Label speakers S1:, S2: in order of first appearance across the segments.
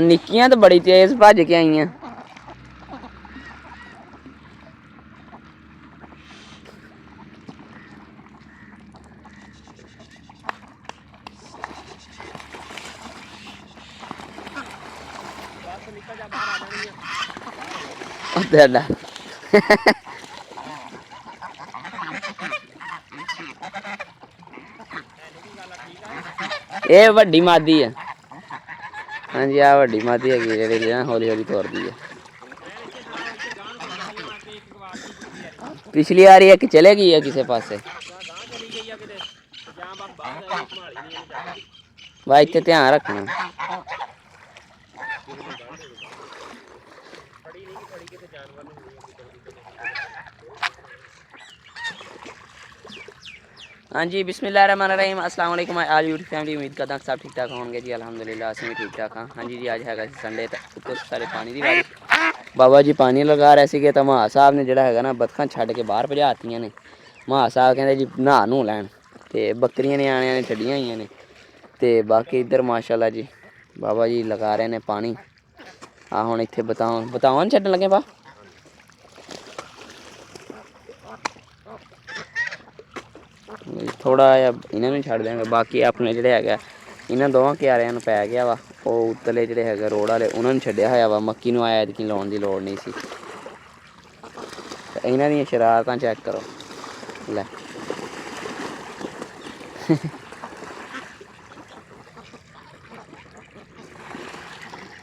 S1: निक्कियां तो बड़ी तेज भज के आईयां। ये वड्डी मादी है। हाँ जी, आ वड्डी मादी है जी, हौली हौली तोड़ती है। पिछली बारी एक चले गई है किसी पासे। भाई इतने ध्यान रखना। हाँ जी, बिस्मिल्लाहिर्रहमानिर्रहीम, अस्सलाम वालेकुम आल यूट्यूब फैमिली। उम्मीद करता सब ठीक ठाक होंगे जी। अल्हम्दुलिल्लाह असीं भी ठीक ठाक हाँ। हाँ जी, आज है संडे, तो सारे पानी की बारिश। बाबा जी पानी लगा रहे थे तो महा साहब ने जोड़ा है ना बतखा छड्ड के बाहर भजातियां ने। महा साहब कहते जी नहा नू लैन, तो बकरियां ने आने ने छड्डियां हुई ने। तो बाकी इधर माशाल्लाह जी बाबा जी लगा रहे हैं पानी। हाँ हुण इत्थे बताओ छड्डन लगे बा। थोड़ा जिहा इन्होंने छड्ड देंगे, बाकी अपने जोड़े है इन्होंने दोवां क्यारियां पै गया वा। वो उत्तले जोड़े है रोड वाले उन्होंने छड्डिया होया वा। मक्की नूं ऐतकीं लाउण दी लोड़ नहीं सी। इन्हां दी शरारतां चेक करो लै।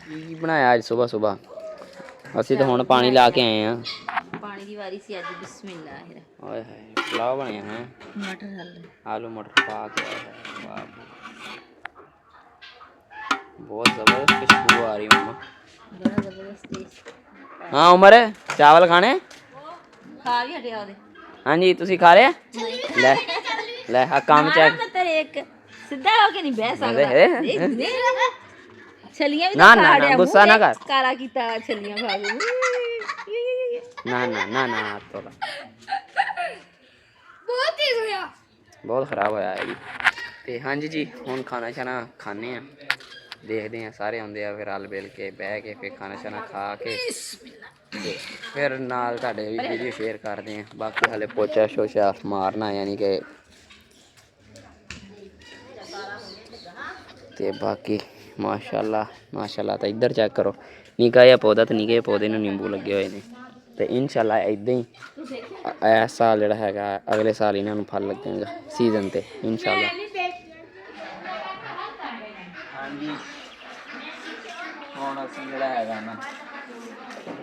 S1: की बनाया अज सुबह सुबह? असीं तो हुण पानी ला के आए हैं।
S2: पानी की वारी सी अज। बिस्मिल्लाह।
S1: ओए हाय पुलाव बने हैं।
S2: मटर
S1: आलू मटर पा के बहुत ज़बरदस्त खुशबू आ रही मम्मा।
S2: बड़ा जबरदस्त टेस्ट।
S1: हाँ उमर चावल खाने?
S2: खा भी हटिया ओदे।
S1: हाँ जी तुसी खा रहे? ले ले हाँ काम चेक।
S2: तेरे एक सीधा होके नहीं बह सकदा। छलियां भी
S1: ना
S2: तो
S1: ना
S2: खा
S1: ना
S2: रहा
S1: गुस्सा ना कर।
S2: काला कीता छलियां खा के।
S1: ना ना ना ना थोड़ा
S2: बहुत तेज होया।
S1: बहुत खराब होया है जी। ते हाँ जी हुण खाना शाना खाने हैं, देखते हैं सारे आंदे आ फिर हल बेल के बह के फिर खाना शाना खा के फिर नाल तुहाडे भी वीडियो शेयर करते हैं। बाकी हले पोचा शोचा मारना यानी कि ते बाकी माशाल्लाह माशाल्लाह। तो इधर चेक करो निक्का जिहा पौधा, तो निक्के पौधे नूं नींबू लगे हुए हैं। तो इंशाल्लाह इदां ही इस साल जिहड़ा हैगा अगले साल इन्हां नूं फल लगेगा सीजन ते इंशाल्लाह। हाँ जी हुण असीं जिहड़ा हैगा ना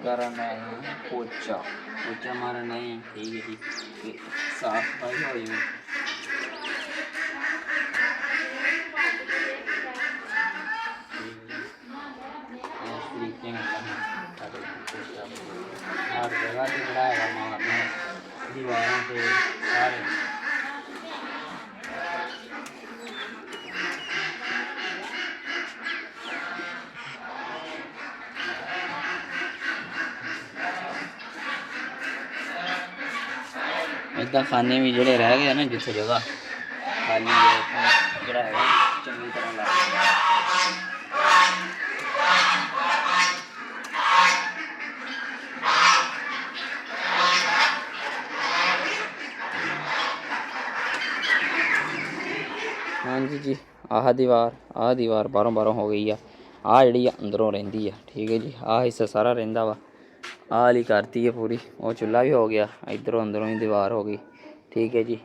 S1: करन आए हैं पोचा मारन आए हैं। ठीक है जी, साफ सफाई हो जाए। हर जगह से जोड़ा है मारना दीवारों पे सारे। इदा खाने भी जोड़े रह गए ना जिथे जगह खाली जोड़ा है चंगी तरह ला हाँ जी आह दीवार बारों हो गई है। आ जी अंदरों रही है। ठीक है जी, आ हिस्सा सारा रहा वा। आ वाली करती है पूरी, वो चूल्हा भी हो गया। इधरों अंदरों ही दीवार हो गई। ठीक है जी,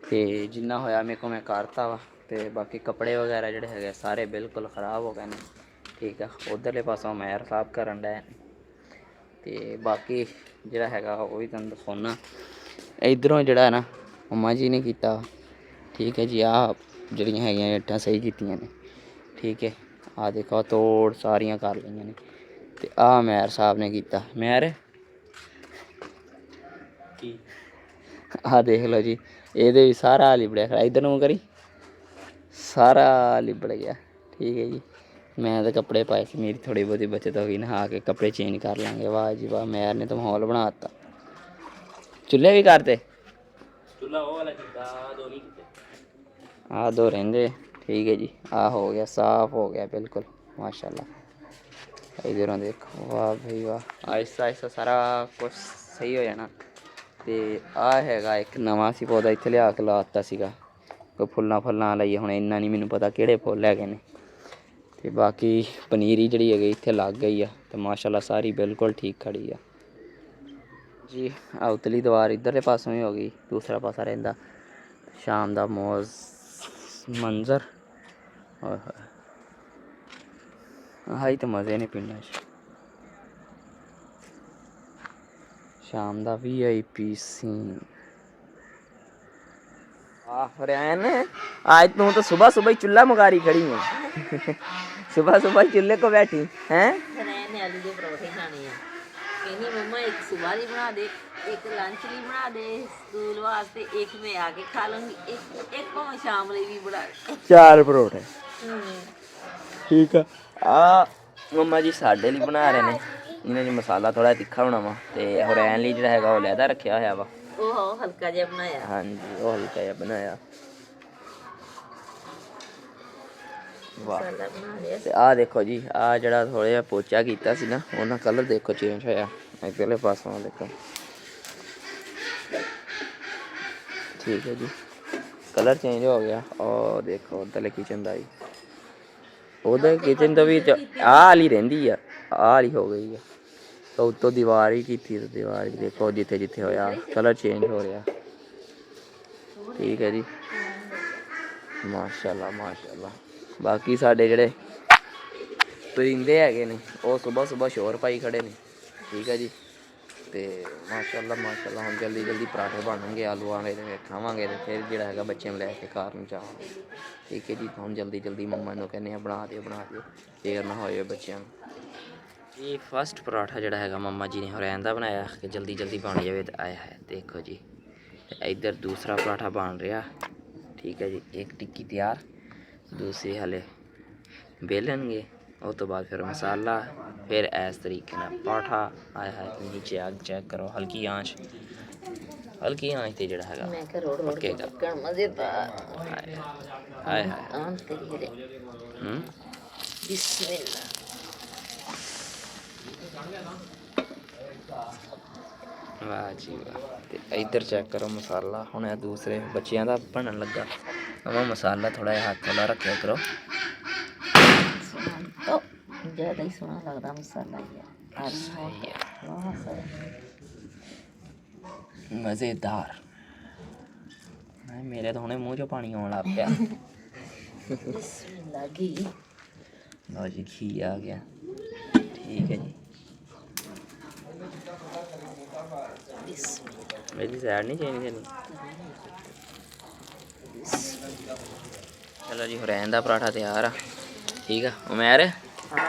S1: तो जिन्ना होया मेरे को मैं करता वा। तो बाकी कपड़े वगैरह जोड़े है सारे बिल्कुल ख़राब हो गए। ठीक है, उधरले पासों मैर साफ करन डे। तो बाकी जोड़ा है वह भी तुहानूं दिखाना। इधरों जोड़ा है ना मम्मा जी ने किया। ठीक है जी, आ जड़ियाँ है इट्टां सही कीतियां ने। ठीक है, आ देखो तोड़ सारियां कर लईयां ने। ते आ मैर साहब ने किया। मैर ਆਹ ਦੇਖ ਲਓ ਜੀ, ਇਹਦੇ ਵੀ ਸਾਰਾ ਲਿਬੜਿਆ ਖੜਾ। ਇੱਧਰ ਨੂੰ ਕਰੀ, ਸਾਰਾ ਲਿਬੜ ਗਿਆ। ਠੀਕ ਹੈ ਜੀ, ਮੈਂ ਤਾਂ ਕੱਪੜੇ ਪਾਏ ਸੀ, ਮੇਰੀ ਥੋੜ੍ਹੀ ਬਹੁਤੀ ਬੱਚਤ ਹੋ ਗਈ, ਨਹਾ ਕੇ ਕੱਪੜੇ ਚੇਂਜ ਕਰ ਲਾਂਗੇ। ਵਾਹ ਜੀ ਵਾਹ, ਮੈਰ ਨੇ ਤਾਂ ਮਾਹੌਲ ਬਣਾ ਦਿੱਤਾ। ਚੁੱਲ੍ਹੇ ਵੀ ਕਰਤੇ, ਚੁੱਲ੍ਹਾ ਉਹ ਵਾਲਾ ਕੀਤਾ, ਦੋ ਨਹੀਂ ਕੀਤੇ, ਆਹ ਦੋ ਰਹਿੰਦੇ। ਠੀਕ ਹੈ ਜੀ, ਆਹ ਹੋ ਗਿਆ, ਸਾਫ਼ ਹੋ ਗਿਆ ਬਿਲਕੁਲ, ਮਾਸ਼ਾਅੱਲਾ। ਇੱਧਰੋਂ ਦੇਖੋ, ਵਾਹ ਭਾਈ ਵਾਹ, ਆਹਿਸਤਾ ਆਹਿਸਤਾ ਸਾਰਾ ਕੁਛ ਸਹੀ ਹੋ ਜਾਣਾ। ਅਤੇ ਆਹ ਹੈਗਾ ਇੱਕ ਨਵਾਂ ਸੀ ਪੌਦਾ, ਇੱਥੇ ਲਿਆ ਕੇ ਲਾ ਦਿੱਤਾ ਸੀਗਾ, ਕੋਈ ਫੁੱਲਾਂ ਲਈ। ਹੁਣ ਇੰਨਾ ਨਹੀਂ ਮੈਨੂੰ ਪਤਾ ਕਿਹੜੇ ਫੁੱਲ ਹੈਗੇ ਨੇ। ਅਤੇ ਬਾਕੀ ਪਨੀਰੀ ਜਿਹੜੀ ਹੈਗੀ ਇੱਥੇ ਲੱਗ ਗਈ ਆ, ਅਤੇ ਮਾਸ਼ਾਅੱਲਾ ਸਾਰੀ ਬਿਲਕੁਲ ਠੀਕ ਖੜੀ ਆ ਜੀ। ਆਹ ਉਤਲੀ ਦੀਵਾਰ ਇੱਧਰਲੇ ਪਾਸੋਂ ਹੀ ਹੋ ਗਈ, ਦੂਸਰਾ ਪਾਸਾ ਰਹਿੰਦਾ। ਸ਼ਾਮ ਦਾ ਮੌਜ ਮੰਜ਼ਰ, ਆਏ ਹਾਏ, ਆਹੀ ਤਾਂ ਮਜ਼ੇ ਨੇ ਪਿੰਡਾਂ 'ਚ ਸ਼ਾਮ ਦਾ VIP ਸੀਨ। ਆਹ ਰੈਨ, आज तू तो सुबह सुबह ही चूल्हा मुगारी खड़ी है। सुबह सुबह चूल्हे को बैठी हैं।
S2: रैन ने आलू के परोठे खाने हैं, कहनी मम्मा एक सुबह ही बना दे, एक लंच भी बना दे स्कूल वास्ते, एक मैं आके खा लूंगी, एक को मैं शाम ਲਈ ਵੀ ਬਣਾ ਦੇ।
S1: 4 ਪਰੌਠੇ ਠੀਕ ਆ। ਮੰਮਾ ਜੀ ਸਾਡੇ ਲਈ ਬਣਾ ਰਹੇ ਨੇ। ਇਹਨਾਂ ਨੇ ਮਸਾਲਾ ਥੋੜ੍ਹਾ ਤਿੱਖਾ ਹੋਣਾ ਵਾ, ਅਤੇ ਹੁਰੈਨ ਲਈ ਜਿਹੜਾ ਹੈਗਾ ਉਹ ਲਹਿਦਾ ਰੱਖਿਆ ਹੋਇਆ ਵਾ।
S2: ਉਹ ਹਲਕਾ ਜਿਹਾ ਬਣਾਇਆ।
S1: ਹਾਂਜੀ, ਉਹ ਹਲਕਾ ਜਿਹਾ ਬਣਾਇਆ। ਵਾਹ, ਅਤੇ ਆਹ ਦੇਖੋ ਜੀ, ਆਹ ਜਿਹੜਾ ਥੋੜ੍ਹਾ ਜਿਹਾ ਪੋਚਾ ਕੀਤਾ ਸੀ ਨਾ, ਉਹਨਾਂ ਕਲਰ ਦੇਖੋ ਚੇਂਜ ਹੋਇਆ ਇੱਧਰਲੇ ਪਾਸੋਂ, ਦੇਖੋ। ਠੀਕ ਹੈ ਜੀ, ਕਲਰ ਚੇਂਜ ਹੋ ਗਿਆ। ਉਹ ਦੇਖੋ ਉੱਧਰਲੇ ਕਿਚਨ ਦਾ ਵੀ, ਉਹਦੇ ਕਿਚਨ ਦਾ ਵੀ ਆਹ ਵਾਲੀ ਰਹਿੰਦੀ ਆ, ਆਹ ਵਾਲੀ ਹੋ ਗਈ ਆ। ਤਾਂ ਉੱਤੋਂ ਦੀਵਾਰ ਹੀ ਕੀਤੀ, ਤਾਂ ਦੀਵਾਰ ਹੀ ਦੇਖੋ ਜਿੱਥੇ ਜਿੱਥੇ ਹੋਇਆ ਕਲਰ ਚੇਂਜ ਹੋ ਰਿਹਾ। ਠੀਕ ਹੈ ਜੀ, ਮਾਸ਼ਾਅੱਲਾ ਮਾਸ਼ਾਅੱਲਾ। ਬਾਕੀ ਸਾਡੇ ਜਿਹੜੇ ਪਰਿੰਦੇ ਹੈਗੇ ਨੇ, ਉਹ ਸੁਬਹ ਸੁਬਹ ਸ਼ੋਰ ਪਾਈ ਖੜੇ ਨੇ। ਠੀਕ ਹੈ ਜੀ, ਅਤੇ ਮਾਸ਼ਾਅੱਲਾ ਮਾਸ਼ਾਅੱਲਾ। ਹੁਣ ਜਲਦੀ ਜਲਦੀ ਪਰਾਠੇ ਬਣਨਗੇ ਆਲੂ ਵਾਲੇ, ਦੇ ਖਾਵਾਂਗੇ, ਅਤੇ ਫਿਰ ਜਿਹੜਾ ਹੈਗਾ ਬੱਚਿਆਂ ਨੂੰ ਲੈ ਕੇ ਘਰ ਨੂੰ ਜਾਵਾਂਗੇ। ਠੀਕ ਹੈ ਜੀ, ਹੁਣ ਜਲਦੀ ਜਲਦੀ ਮੰਮਾ ਨੂੰ ਕਹਿੰਦੇ ਆ ਬਣਾ ਦਿਓ ਫੇਰ ਨਾ ਹੋਏ ਬੱਚਿਆਂ ਨੂੰ। ਇਹ ਫਸਟ ਪਰਾਠਾ ਜਿਹੜਾ ਹੈਗਾ ਮੰਮਾ ਜੀ ਨੇ ਹੁਰੈਨ ਦਾ ਬਣਾਇਆ ਕਿ ਜਲਦੀ ਜਲਦੀ ਬਣ ਜਾਵੇ, ਤਾਂ ਆਇਆ ਹੈ ਦੇਖੋ ਜੀ। ਅਤੇ ਇੱਧਰ ਦੂਸਰਾ ਪਰਾਠਾ ਬਣ ਰਿਹਾ। ਠੀਕ ਹੈ ਜੀ, ਇੱਕ ਟਿੱਕੀ ਤਿਆਰ, ਦੂਸਰੀ ਹਾਲੇ बेलनगे। उस तो बाद फिर मसाला, फिर इस तरीके ना पराठा आया है। नीचे आग चेक करो, हल्की आंच ते जड़ा हैगा पक्केगा। मज़ेदार हाय हाय ऑन करिए बिस्मिल्लाह। वाह जी वाह। ते इधर चेक करो मसाला, हुण दूसरे बच्चों का बनन लगा। अब मसाला थोड़ा जिहा हाथ वाला रखा करो,
S2: तो ज़्यादा ही सोहना लगता मसाला।
S1: मज़ेदार। मेरे तो हुणे मूँह चों पानी आउण लग पिया। लो जी घी आ गया। ठीक है जी, मेरी साइड नहीं चेंज करनी। चलो जी, हुरैन दा पराठा तैयार आ। ठीक है उमैर,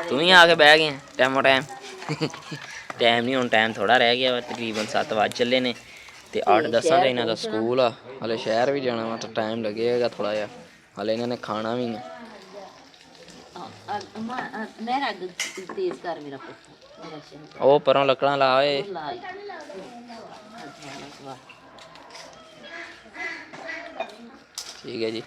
S1: तू ही आके बह गया टाइमो टाइम। टाइम नहीं, हुण टाइम थोड़ा रह गया वा, तकरीबन 7 बज चले ने, ते 8-10 का इन्हां दा स्कूल आ। हले शहर भी जाना वा, तो टाइम लगेगा थोड़ा जिहा। हले इन्हां ने खाना भी है। ओ परों लकड़ां ला ओए। ठीक है जी,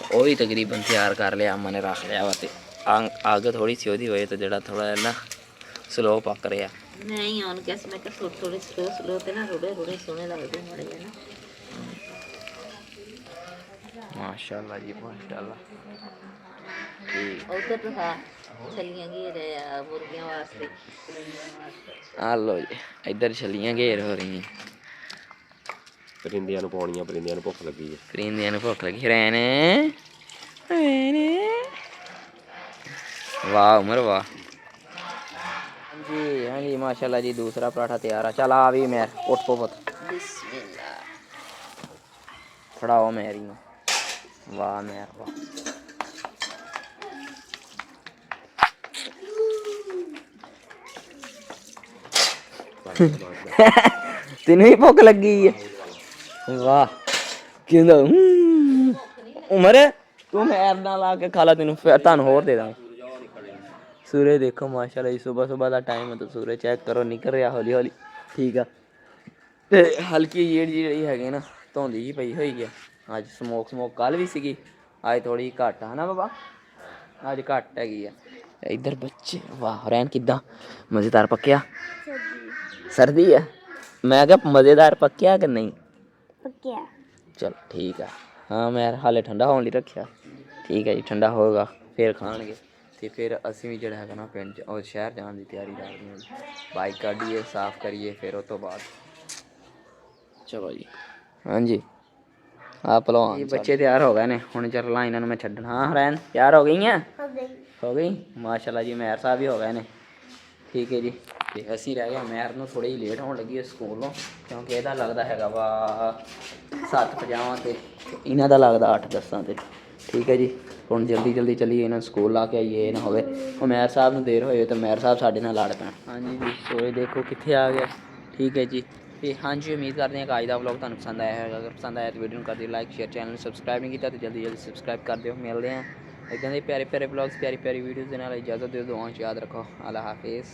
S1: वो भी तकरीबन तैयार कर लिया, अम्मा ने रख लिया वा। ते अग थोड़ी सी ओहदी होए तो जड़ा थोड़ा ना स्लो पक रहा।
S2: नहीं ऑन कैसे मैं कहा थोड़े स्लो ते ना रोड़े सोने लगदे माड़े जिहा ना।
S1: माशाल्लाह जी माशाल्लाह।
S2: उधर तो हाँ छलियां घेर मुर्गियां वास्ते।
S1: आ लो जी, इधर छलियां घेर हो रही हैं।
S3: परिंदियां नूं पाउणियां, परिंदियां नूं भुख लगी है।
S1: परिंदियां नूं भुख लगी। रहने वाह उमर वाह। हाँ जी माशाल्लाह जी, दूसरा पराठा तैयार है। चल आ भी मैं उठ पुत फड़ाओ मैरी में। वाह मैर वाह। ਤੈਨੂੰ ਵੀ ਭੁੱਖ ਲੱਗੀ ਆ ਵਾਹ ਕਹਿੰਦਾ ਉਮਰ ਤੂੰ ਮੈਰ ਨਾਲ ਲਾ ਕੇ ਖਾ ਲਾ ਤੈਨੂੰ ਫਿਰ ਤੁਹਾਨੂੰ ਹੋਰ ਦੇ ਦਾਂਗੇ ਸੂਰਜ ਦੇਖੋ ਮਾਸ਼ਾਅੱਲਾ ਜੀ ਸਵੇਰ ਸਵੇਰ ਦਾ ਟਾਈਮ ਹੈ ਤਾਂ ਸੂਰਜ ਚੈੱਕ ਕਰੋ ਨਿਕਲ ਰਿਹਾ ਹੌਲੀ ਹੌਲੀ ਠੀਕ ਆ ਤੇ ਹਲਕੀ ਜਿਹੜੀ ਹੈਗੀ ਨਾ ਧੁੰਦੀ ਜੀ ਪਈ ਹੋਈ ਆ ਅੱਜ ਸਮੋਕ ਕੱਲ ਵੀ ਸੀਗੀ ਅੱਜ ਥੋੜੀ ਘੱਟ ਆ ਨਾ ਬਾਬਾ ਅੱਜ ਘੱਟ ਹੈਗੀ ਆ ਇੱਧਰ ਬੱਚੇ ਵਾਹ ਰਹਿਣ ਕਿੱਦਾਂ ਮਜ਼ੇਦਾਰ ਪੱਕਿਆ ਸਰਦੀ ਆ ਮੈਂ ਕਿਹਾ ਮਜ਼ੇਦਾਰ ਪੱਕਿਆ ਕਿ ਨਹੀਂ
S4: ਪੱਕਿਆ
S1: ਚਲ ਠੀਕ ਆ ਹਾਂ ਮੈਂ ਹਾਲੇ ਠੰਡਾ ਹੋਣ ਲਈ ਰੱਖਿਆ ਠੀਕ ਹੈ ਜੀ ਠੰਡਾ ਹੋਏਗਾ ਫਿਰ ਖਾਣਗੇ ਤੇ ਫਿਰ ਅਸੀਂ ਵੀ ਜਿਹੜਾ ਹੈਗਾ ਨਾ ਪਿੰਡ ਉਹ ਸ਼ਹਿਰ ਜਾਣ ਦੀ ਤਿਆਰੀ ਕਰ ਰਹੇ ਹਾਂ ਬਾਈਕ ਕੱਢੀਏ ਸਾਫ਼ ਕਰੀਏ ਫਿਰ ਉਹ ਤੋਂ ਬਾਅਦ ਚਲੋ ਜੀ ਹਾਂਜੀ ਆ ਭਲਵਾਨ ਇਹ ਬੱਚੇ ਤਿਆਰ ਹੋ ਗਏ ਨੇ ਹੁਣ ਚੱਲਣਾ ਇਹਨਾਂ ਨੂੰ ਮੈਂ ਛੱਡਣ ਹਾਂ ਹਰੈਨ ਤਿਆਰ ਹੋ ਗਈਆਂ ਹੋ ਗਈ ਮਾਸ਼ਾਅੱਲਾ ਜੀ ਮੈਰ ਸਾਹਿਬ ਵੀ ਹੋ ਗਏ ਨੇ ਠੀਕ ਹੈ ਜੀ ਤੇ ਅਸੀਂ ਰਹਿ ਗਏ ਮੈਰ ਨੂੰ ਥੋੜੀ ਜਿਹੀ ਲੇਟ ਹੋਣ ਲੱਗੀ ਹੈ ਸਕੂਲੋਂ ਕਿਉਂਕਿ ਇਹਦਾ ਲੱਗਦਾ ਹੈਗਾ ਵਾ 7:50 ਤੇ ਇਹਨਾਂ ਦਾ ਲੱਗਦਾ 8:10 ਤੇ ਠੀਕ ਹੈ ਜੀ ਹੁਣ ਜਲਦੀ ਚੱਲੀਏ ਇਹਨਾਂ ਨੂੰ ਸਕੂਲ ਲਾ ਕੇ ਆਈਏ ਇਹ ਨਾ ਹੋਵੇ ਉਹ ਮੈਰ ਸਾਹਿਬ ਨੂੰ ਦੇਰ ਹੋਏ ਤਾਂ ਮੈਰ ਸਾਹਿਬ ਸਾਡੇ ਨਾਲ ਲੜ ਪੈਣ ਹਾਂਜੀ ਜੀ ਸੋਏ ਦੇਖੋ ਕਿੱਥੇ ਆ ਗਿਆ ਠੀਕ ਹੈ ਜੀ ਤੇ ਹਾਂਜੀ ਉਮੀਦ ਕਰਦੇ ਹਾਂ ਕਿ ਅੱਜ ਦਾ ਵਲੌਗ ਤੁਹਾਨੂੰ ਪਸੰਦ ਆਇਆ ਹੋਵੇਗਾ ਅਗਰ ਪਸੰਦ ਆਇਆ ਤਾਂ ਵੀਡੀਓ ਨੂੰ ਕਰ ਦਿਓ ਲਾਈਕ ਸ਼ੇਅਰ ਚੈਨਲ ਨੂੰ ਸਬਸਕ੍ਰਾਈਬ ਨਹੀਂ ਕੀਤਾ ਤਾਂ ਜਲਦੀ ਸਬਸਕ੍ਰਾਈਬ ਕਰ ਦਿਓ ਮਿਲਦੇ ਹਾਂ ਇੱਦਾਂ ਦੇ ਪਿਆਰੇ ਵਲੌਗਸ ਪਿਆਰੀ ਵੀਡੀਓਜ਼ ਦੇ ਨਾਲ ਇਜਾਜ਼ਤ ਦਿਓ ਦੁਆਵਾਂ 'ਚ ਯਾਦ ਰੱਖੋ ਅੱਲਾ ਹਾਫਿਜ਼